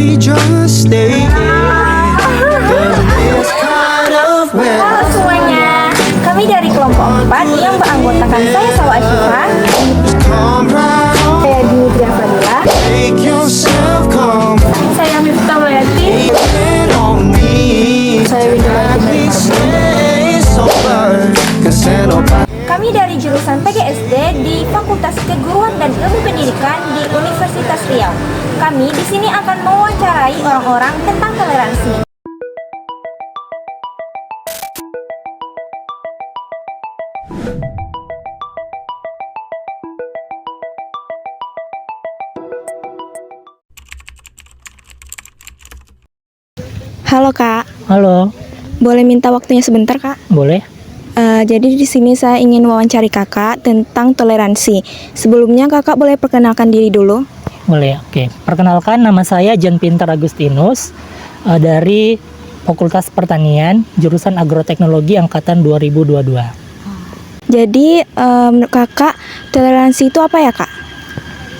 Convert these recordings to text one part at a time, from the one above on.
we just stay in? 'Cause in this kind of weather. Halo semuanya, kami dari kelompok 4 yang beranggotakan saya Sawa Asyifa, Come right on, saya Dimitri Fadila, make yourself come saya Miftah Mayati, in on me. saya Widya Please stay sober, 'cause ain't nobody. Kami dari jurusan PGSD di Fakultas Keguruan dan Ilmu Pendidikan di Universitas Riau. Kami di sini akan mewawancarai orang-orang tentang toleransi. Halo Kak, Halo, boleh minta waktunya sebentar Kak? boleh? Jadi di sini saya ingin wawancari Kakak tentang toleransi. Sebelumnya Kakak boleh perkenalkan diri dulu. Boleh, oke. Perkenalkan, nama saya Jan Pintar Agustinus dari Fakultas Pertanian, jurusan Agroteknologi Angkatan 2022. Jadi menurut Kakak toleransi itu apa ya Kak?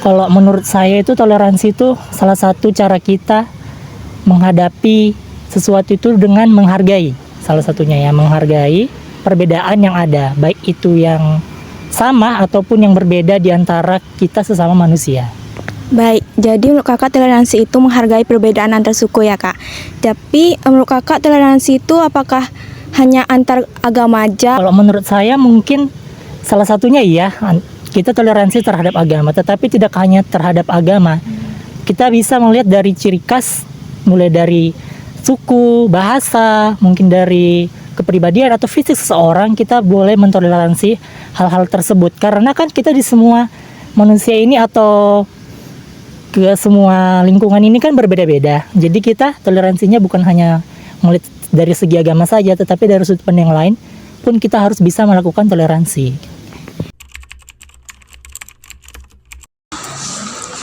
Kalau menurut saya itu toleransi itu salah satu cara kita menghadapi sesuatu itu dengan menghargai. Salah satunya ya, menghargai perbedaan yang ada, baik itu yang sama ataupun yang berbeda di antara kita sesama manusia. Baik, jadi menurut Kakak toleransi itu menghargai perbedaan antar suku ya Kak. Tapi menurut Kakak toleransi itu apakah hanya antar agama aja? Kalau menurut saya mungkin salah satunya iya, kita toleransi terhadap agama, tetapi tidak hanya terhadap agama. Kita bisa melihat dari ciri khas, mulai dari suku, bahasa, mungkin dari kepribadian atau fisik seseorang, kita boleh mentoleransi hal-hal tersebut. Karena kan kita di semua manusia ini atau ke semua lingkungan ini kan berbeda-beda. Jadi kita toleransinya bukan hanya melihat dari segi agama saja, tetapi dari sudut pandang yang lain pun kita harus bisa melakukan toleransi.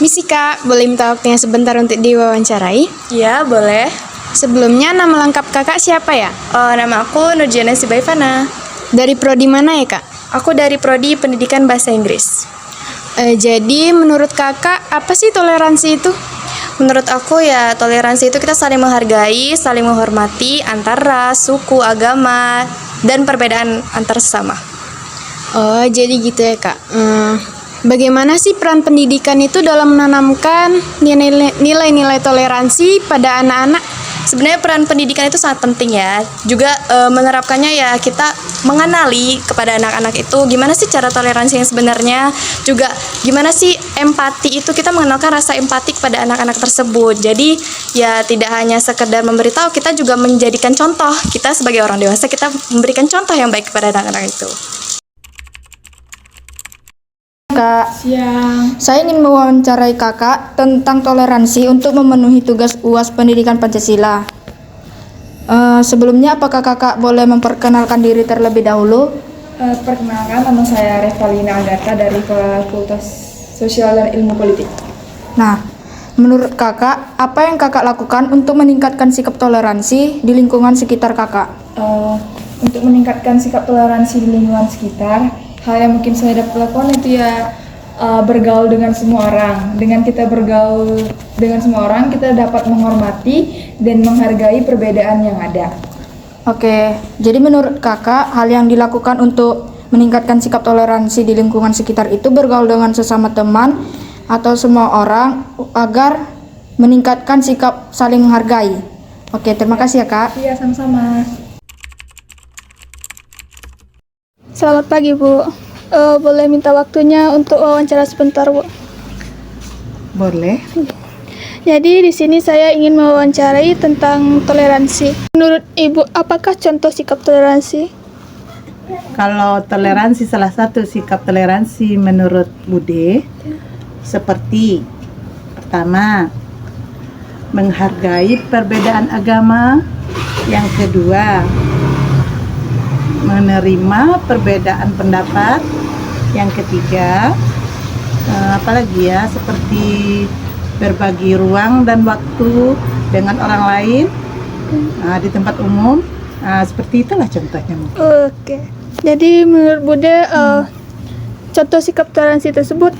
Misi Kak, boleh minta waktunya sebentar untuk diwawancarai? Iya, boleh. Sebelumnya nama lengkap Kakak siapa ya? Nama aku Nurjana Sibaivana. Dari prodi mana ya Kak? Aku dari Prodi Pendidikan Bahasa Inggris. Jadi menurut Kakak apa sih toleransi itu? Menurut aku ya, toleransi itu kita saling menghargai, saling menghormati antar ras, suku, agama, dan perbedaan antar sesama. Oh, jadi gitu ya Kak. Bagaimana sih peran pendidikan itu dalam menanamkan nilai-nilai toleransi pada anak-anak? Sebenarnya peran pendidikan itu sangat penting ya. Juga menerapkannya ya kita mengenali kepada anak-anak itu gimana sih cara toleransi yang sebenarnya. Juga gimana sih empati itu, kita mengenalkan rasa empati kepada anak-anak tersebut. Jadi ya tidak hanya sekedar memberitahu, kita juga menjadikan contoh. Kita sebagai orang dewasa kita memberikan contoh yang baik kepada anak-anak itu. Kak, saya ingin mewawancarai Kakak tentang toleransi untuk memenuhi tugas UAS Pendidikan Pancasila. Sebelumnya, apakah Kakak boleh memperkenalkan diri terlebih dahulu? Perkenalkan, nama saya Revalina Agatha dari Fakultas Sosial dan Ilmu Politik. Nah, menurut Kakak, apa yang Kakak lakukan untuk meningkatkan sikap toleransi di lingkungan sekitar Kakak? Untuk meningkatkan sikap toleransi di lingkungan sekitar, hal yang mungkin saya dapat lakukan itu ya bergaul dengan semua orang. Dengan kita bergaul dengan semua orang, kita dapat menghormati dan menghargai perbedaan yang ada. Oke, jadi menurut Kakak, hal yang dilakukan untuk meningkatkan sikap toleransi di lingkungan sekitar itu bergaul dengan sesama teman atau semua orang agar meningkatkan sikap saling menghargai. Oke, terima kasih ya Kak. Iya, sama-sama. Selamat pagi Bu, boleh minta waktunya untuk wawancara sebentar Bu? Boleh. Jadi di sini saya ingin mewawancarai tentang toleransi. Menurut Ibu, apakah contoh sikap toleransi? Kalau toleransi, salah satu sikap toleransi menurut Bude seperti pertama, menghargai perbedaan agama. Yang kedua, menerima perbedaan pendapat. Yang ketiga, apalagi ya, seperti berbagi ruang dan waktu dengan orang lain di tempat umum. Seperti itulah contohnya. Oke, jadi menurut Bude contoh sikap toleransi tersebut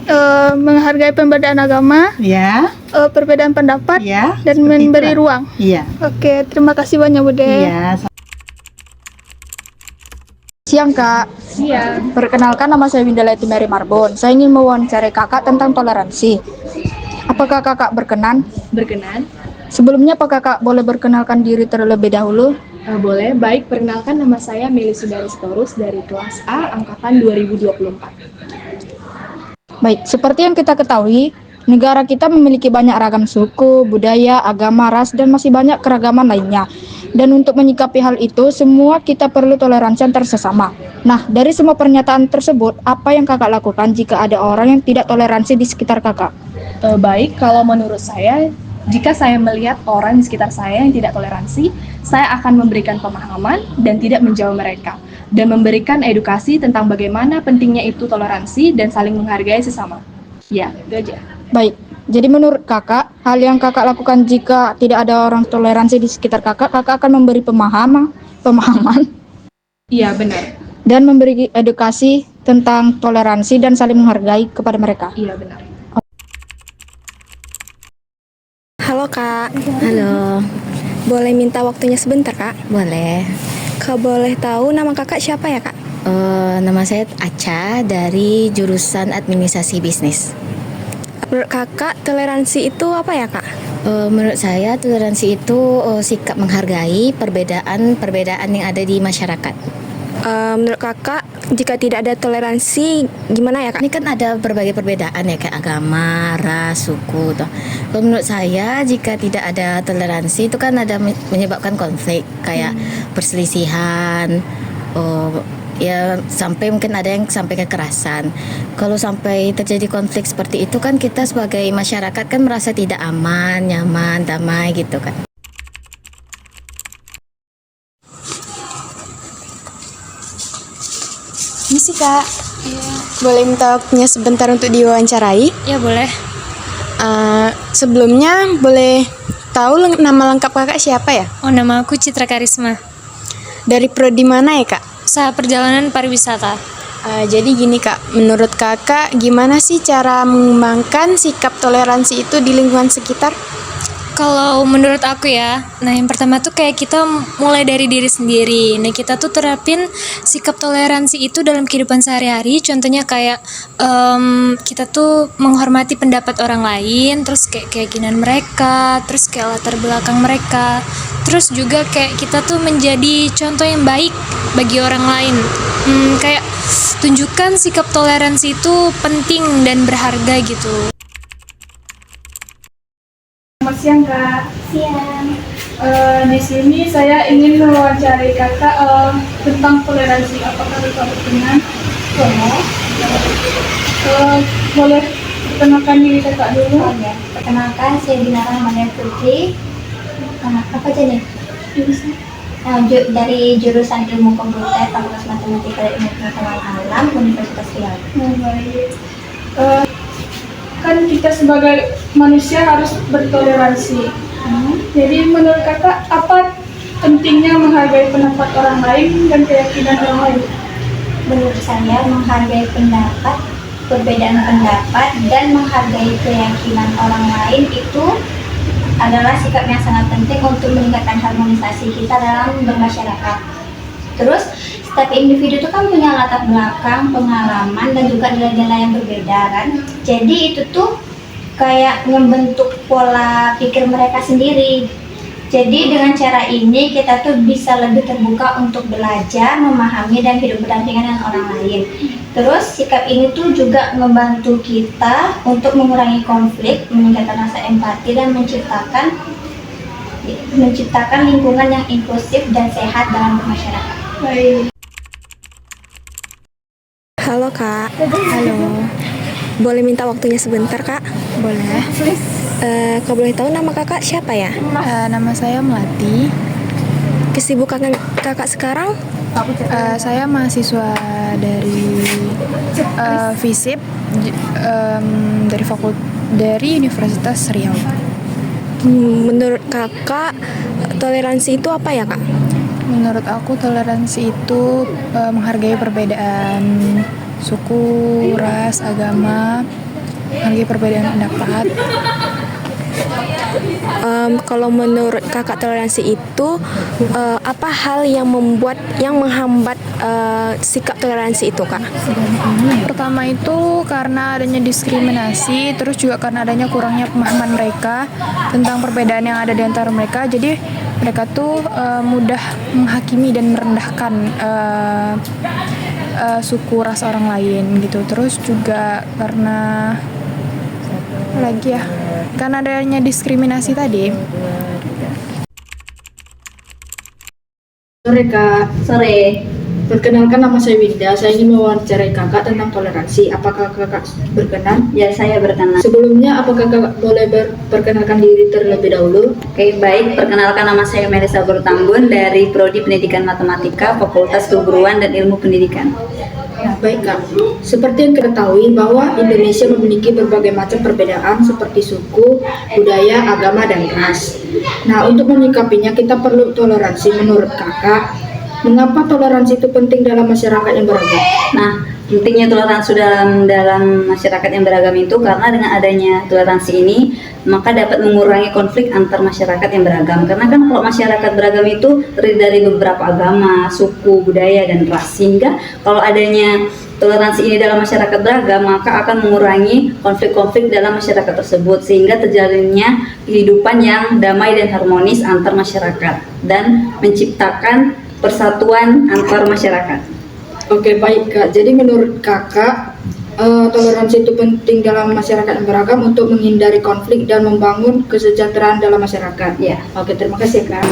menghargai perbedaan agama, Ya, perbedaan pendapat, ya. dan seperti memberi itulah. ruang. Iya. Oke, terima kasih banyak Bude. Iya. Siang Kak. Iya. Perkenalkan, nama saya Winda Leti Mary Marbon. Saya ingin mewawancarai Kakak tentang toleransi. Apakah Kakak berkenan? Berkenan? Sebelumnya, apa Kakak boleh berkenalkan diri terlebih dahulu? Boleh. Baik, perkenalkan nama saya Meli Sundari Sitorus dari kelas A angkatan 2024. Baik, seperti yang kita ketahui, negara kita memiliki banyak ragam suku, budaya, agama, ras, dan masih banyak keragaman lainnya. Dan untuk menyikapi hal itu, semua kita perlu toleransi antar sesama. Nah, dari semua pernyataan tersebut, apa yang Kakak lakukan jika ada orang yang tidak toleransi di sekitar Kakak? Baik, kalau menurut saya, jika saya melihat orang di sekitar saya yang tidak toleransi, saya akan memberikan pemahaman dan tidak menjauh mereka, dan memberikan edukasi tentang bagaimana pentingnya itu toleransi dan saling menghargai sesama. Ya, itu aja. Baik, jadi menurut Kakak, hal yang Kakak lakukan jika tidak ada orang toleransi di sekitar Kakak, Kakak akan memberi pemahaman, Iya, benar. dan memberi edukasi tentang toleransi dan saling menghargai kepada mereka. Iya, benar. Halo Kak, Halo, boleh minta waktunya sebentar Kak? boleh. Kak boleh tahu nama Kakak siapa ya Kak? Nama saya Aca dari jurusan Administrasi Bisnis. Menurut Kakak toleransi itu apa ya Kak? Menurut saya toleransi itu sikap menghargai perbedaan yang ada di masyarakat. Menurut Kakak jika tidak ada toleransi gimana ya Kak? Ini kan ada berbagai perbedaan ya, kayak agama, ras, suku. Toh. Kalau menurut saya jika tidak ada toleransi itu kan ada menyebabkan konflik kayak perselisihan, ya sampai mungkin ada yang sampai kekerasan. Kalau sampai terjadi konflik seperti itu kan kita sebagai masyarakat kan merasa tidak aman, nyaman, damai gitu kan. Ini sih Kak. Boleh minta waktunya sebentar untuk diwawancarai? Ya boleh. Sebelumnya boleh tahu nama lengkap Kakak siapa ya? Oh, nama aku Citra Karisma. Dari prodi mana ya Kak? Usaha perjalanan pariwisata. Jadi gini Kak, menurut Kakak gimana sih cara mengembangkan sikap toleransi itu di lingkungan sekitar? Kalau menurut aku ya, nah yang pertama tuh kayak kita mulai dari diri sendiri. Nah kita tuh terapin sikap toleransi itu dalam kehidupan sehari-hari. Contohnya kayak kita tuh menghormati pendapat orang lain, terus kayak keyakinan mereka, terus kayak latar belakang mereka. Terus juga kayak kita tuh menjadi contoh yang baik bagi orang lain. Kayak tunjukkan sikap toleransi itu penting dan berharga gitu. Selamat siang Kak. Siang. Di sini saya ingin mewawancarai Kakak tentang toleransi. Apakah Kakak berkenan? Boleh perkenalkan diri Kakak dulu? Ya, perkenalkan saya Dinara Mania Putri. Apa aja nih? Dari jurusan Ilmu Komputer Fakultas Matematika dan Ilmu Pengetahuan Alam Universitas Riau. Baik. Kan kita sebagai manusia harus bertoleransi. Jadi menurut Kakak apa pentingnya menghargai pendapat orang lain dan keyakinan orang lain? Menurut saya menghargai pendapat, perbedaan pendapat dan menghargai keyakinan orang lain itu adalah sikap yang sangat penting untuk meningkatkan harmonisasi kita dalam bermasyarakat. Terus setiap individu itu kan punya latar belakang, pengalaman dan juga nilai-nilai yang berbeda kan. Jadi itu tuh kayak membentuk pola pikir mereka sendiri. Jadi dengan cara ini kita tuh bisa lebih terbuka untuk belajar, memahami dan hidup berdampingan dengan orang lain. Terus sikap ini tuh juga membantu kita untuk mengurangi konflik, meningkatkan rasa empati dan menciptakan lingkungan yang inklusif dan sehat dalam bermasyarakat. Baik. Halo Kak. Halo. Boleh minta waktunya sebentar Kak? Boleh. Kak boleh tahu nama Kakak siapa ya? Nama saya Melati. Kesibukan Kakak sekarang? Saya mahasiswa dari FISIP dari Universitas Riau. Menurut Kakak toleransi itu apa ya Kak? Menurut aku toleransi itu menghargai perbedaan suku, ras, agama, menghargai perbedaan pendapat. Kalau menurut kakak toleransi itu apa hal yang menghambat sikap toleransi itu, Kak? Pertama itu karena adanya diskriminasi, terus juga karena adanya kurangnya pemahaman mereka tentang perbedaan yang ada di antara mereka. Jadi mereka tuh mudah menghakimi dan merendahkan suku ras orang lain gitu. Terus juga karena apa lagi ya? Karena adanya diskriminasi tadi. Sore Kak. Sore. Perkenalkan, nama saya Winda. Saya ingin mewawancarai kakak tentang toleransi. Apakah kakak berkenan? Ya, saya berkenan. Sebelumnya, apakah kakak boleh perkenalkan diri terlebih dahulu? Oke, baik. Perkenalkan, nama saya Melisa Bertambun dari Prodi Pendidikan Matematika, Fakultas Keguruan dan Ilmu Pendidikan. Baik Kak, seperti yang kita ketahui bahwa Indonesia memiliki berbagai macam perbedaan seperti suku, budaya, agama, dan ras. Nah, untuk menyikapinya kita perlu toleransi. Menurut kakak, mengapa toleransi itu penting dalam masyarakat yang beragam? Nah, pentingnya toleransi dalam masyarakat yang beragam itu karena dengan adanya toleransi ini maka dapat mengurangi konflik antar masyarakat yang beragam. Karena kan kalau masyarakat beragam itu terdiri dari beberapa agama, suku, budaya, dan ras. Sehingga kalau adanya toleransi ini dalam masyarakat beragam maka akan mengurangi konflik-konflik dalam masyarakat tersebut sehingga terjalinnya kehidupan yang damai dan harmonis antar masyarakat dan menciptakan persatuan antar masyarakat. Oke, baik Kak. Jadi menurut kakak, toleransi itu penting dalam masyarakat yang beragam untuk menghindari konflik dan membangun kesejahteraan dalam masyarakat. Ya. Oke, terima kasih Kak.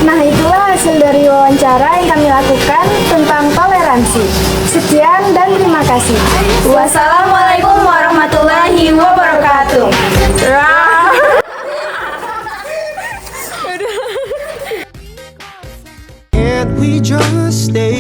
Nah, itulah hasil dari wawancara yang kami lakukan tentang toleransi. Sekian dan terima kasih. Wassalamualaikum warahmatullahi wabarakatuh. Can't we just stay